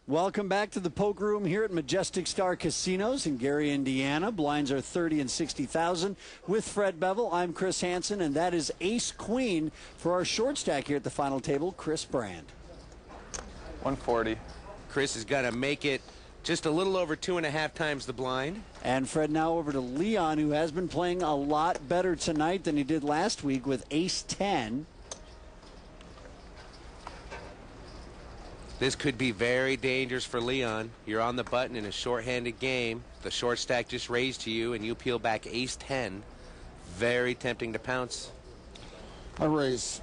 Welcome back to the poker room here at Majestic Star Casinos in Gary, Indiana. Blinds are 30 and 60,000 with Fred Bevel. I'm Chris Hansen, and that is Ace Queen for our short stack here at the final table, Chris Brand. 140. Chris is going to make it just a little over 2.5 times the blind. And Fred, now over to Leon, who has been playing a lot better tonight than he did last week with Ace 10. This could be very dangerous for Leon. You're on the button in a short-handed game. The short stack just raised to you, and you peel back Ace 10. Very tempting to pounce. A raise.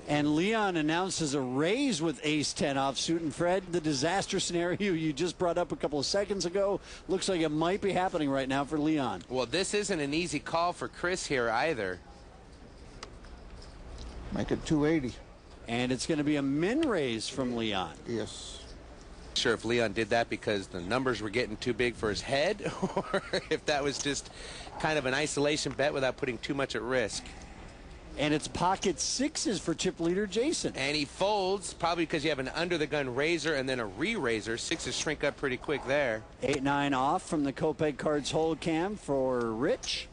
And Leon announces a raise with Ace 10 offsuit. And Fred, the disaster scenario you just brought up a couple of seconds ago looks like it might be happening right now for Leon. Well, this isn't an easy call for Chris here either. Make it 280. And it's going to be a min raise from Leon. Yes. Sure if Leon did that because the numbers were getting too big for his head, or if that was just kind of an isolation bet without putting too much at risk. And it's pocket sixes for chip leader Jason. And he folds, probably because you have an under-the-gun razor and then a re-razor. Sixes shrink up pretty quick there. 8-9 off from the Copeg Cards hold cam for Rich.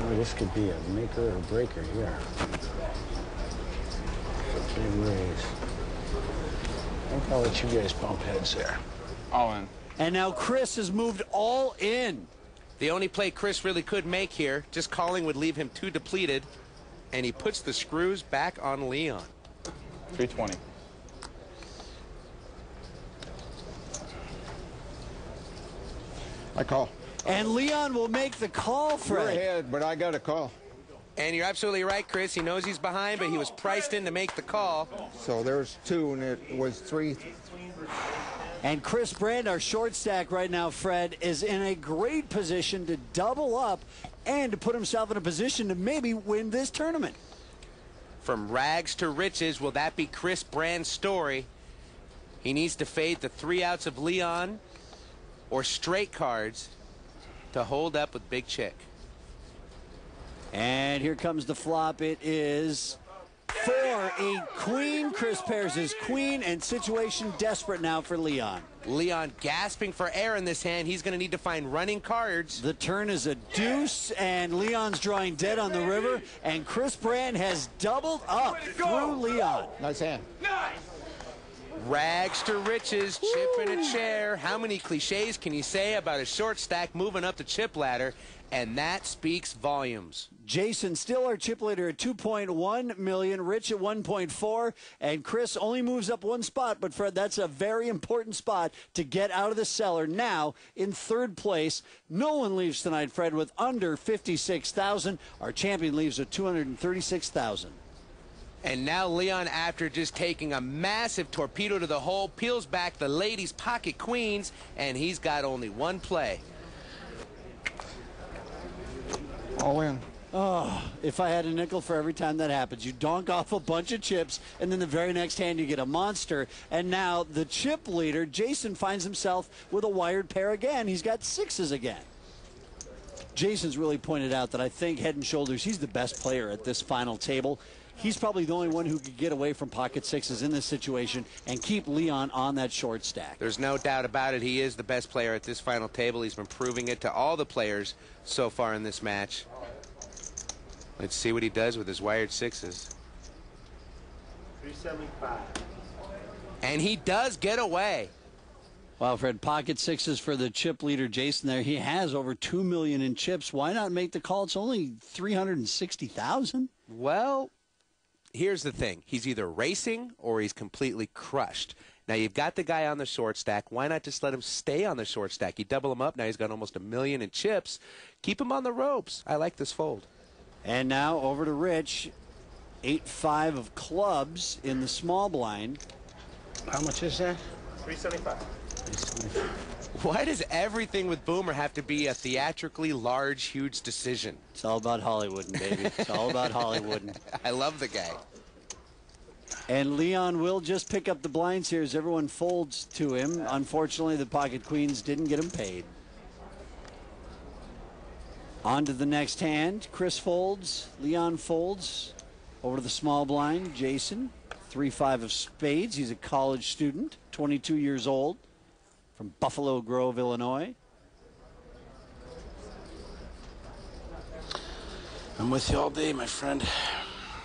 Oh, this could be a maker or breaker here. Big raise. I think I'll let you guys bump heads there. All in. And now Chris has moved all in. The only play Chris really could make here, just calling would leave him too depleted, and he puts the screws back on Leon. 320. I call. And Leon will make the call, Fred. We're ahead, but I got a call. And you're absolutely right, Chris. He knows he's behind, but he was priced in to make the call. So there's two, and it was three. And Chris Brand, our short stack right now, Fred, is in a great position to double up and to put himself in a position to maybe win this tournament. From rags to riches, will that be Chris Brand's story? He needs to fade the 3 outs of Leon or straight cards to hold up with Big Chick. And here comes the flop. It is for a queen. Chris pairs his queen, and situation desperate now for Leon. Leon gasping for air in this hand. He's going to need to find running cards. The turn is a deuce, and Leon's drawing dead on the river, and Chris Brand has doubled up through Leon. Nice hand. Rags to riches, chip in a chair. How many cliches can you say about a short stack moving up the chip ladder? And that speaks volumes. Jason still our chip leader at 2.1 million, Rich at 1.4, and Chris only moves up one spot, but Fred, that's a very important spot to get out of the cellar. Now in third place, no one leaves tonight, Fred, with under 56,000. Our champion leaves with 236,000. And now Leon, after just taking a massive torpedo to the hole, peels back the ladies' pocket queens, and he's got only one play. All in. Oh, if I had a nickel for every time that happens. You donk off a bunch of chips, and then the very next hand you get a monster. And now the chip leader, Jason, finds himself with a wired pair again. He's got sixes again. Jason's really pointed out that I think head and shoulders, he's the best player at this final table. He's probably the only one who could get away from pocket sixes in this situation and keep Leon on that short stack. There's no doubt about it. He is the best player at this final table. He's been proving it to all the players so far in this match. Let's see what he does with his wired sixes. 375. And he does get away. Wow, Fred, pocket sixes for the chip leader, Jason, there. He has over 2 million in chips. Why not make the call? It's only 360,000. Well, here's the thing. He's either racing or he's completely crushed. Now, you've got the guy on the short stack. Why not just let him stay on the short stack? You double him up. Now he's got almost 1 million in chips. Keep him on the ropes. I like this fold. And now over to Rich. 8-5 of clubs in the small blind. How much is that? 375. Why does everything with Boomer have to be a theatrically large, huge decision? It's all about Hollywooding, baby. It's all about Hollywooding. I love the guy. And Leon will just pick up the blinds here as everyone folds to him. Unfortunately, the pocket queens didn't get him paid. On to the next hand. Chris folds. Leon folds. Over to the small blind. Jason. 3-5 of spades. He's a college student, 22 years old, from Buffalo Grove, Illinois. I'm with you all day, my friend.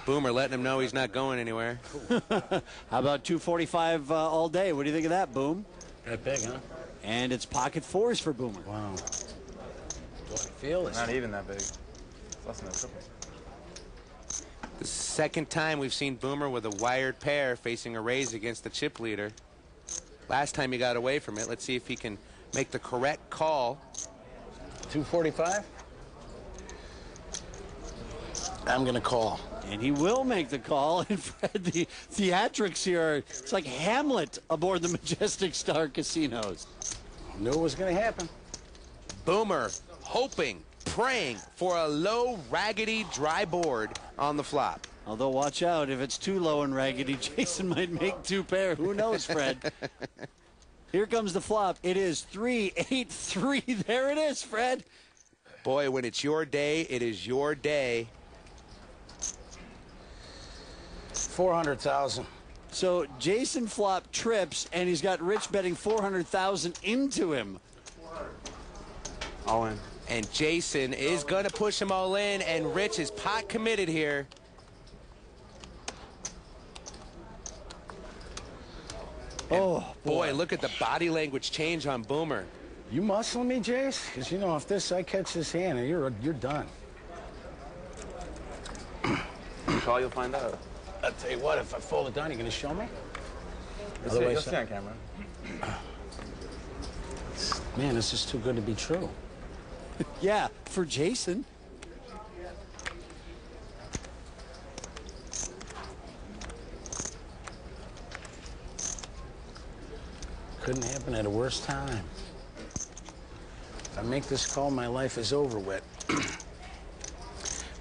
Boomer letting him know he's not going anywhere. How about 245 all day? What do you think of that, Boom? That big, huh? And it's pocket fours for Boomer. Wow. Do I feel this? Not even that big. Less than a triple. The second time we've seen Boomer with a wired pair facing a raise against the chip leader. Last time he got away from it. Let's see if he can make the correct call. 245? I'm going to call. And he will make the call. And Fred, the theatrics here are, it's like Hamlet aboard the Majestic Star Casinos. Knew it was going to happen. Boomer hoping, praying for a low, raggedy, dry board on the flop. Although, watch out. If it's too low and raggedy, Jason might make two pair. Who knows, Fred? Here comes the flop. It is 3-8-3. There it is, Fred. Boy, when it's your day, it is your day. 400,000. So Jason flop trips, and he's got Rich betting 400,000 into him. All in. And Jason is going to push him all in, and Rich is pot committed here. Oh, Boy, look at the body language change on Boomer. You muscling me, Jace? Because, you know, if I catch this hand, you're done. Call, you'll find out. I'll tell you what, if I fold it down, you're going to show me? You'll see on camera. Man, this is too good to be true. yeah, for Jason. Couldn't happen at a worse time. If I make this call, my life is over with.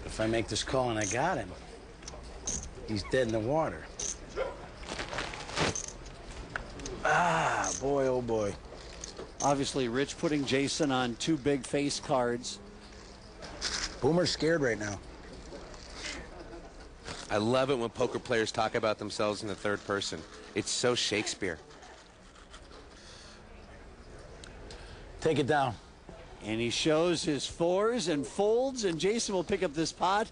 If I make this call and I got him, he's dead in the water. Ah, boy, oh boy. Obviously, Rich putting Jason on two big face cards. Boomer's scared right now. I love it when poker players talk about themselves in the third person. It's so Shakespeare. Take it down. And he shows his fours and folds, and Jason will pick up this pot.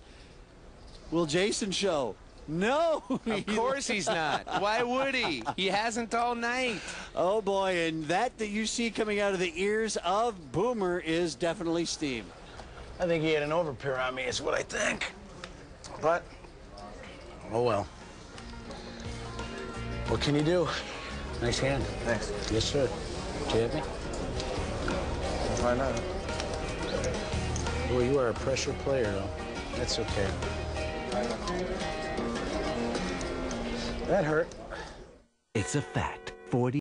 Will Jason show? No. Of course he's not. Why would he? He hasn't all night. Oh, boy, and that you see coming out of the ears of Boomer is definitely steam. I think he had an overpair on me, is what I think. But, oh well. What can you do? Nice hand. Thanks. Yes, sir. Do you have me? Why not? Well, you are a pressure player, though. That's okay. That hurt. It's a fact. 40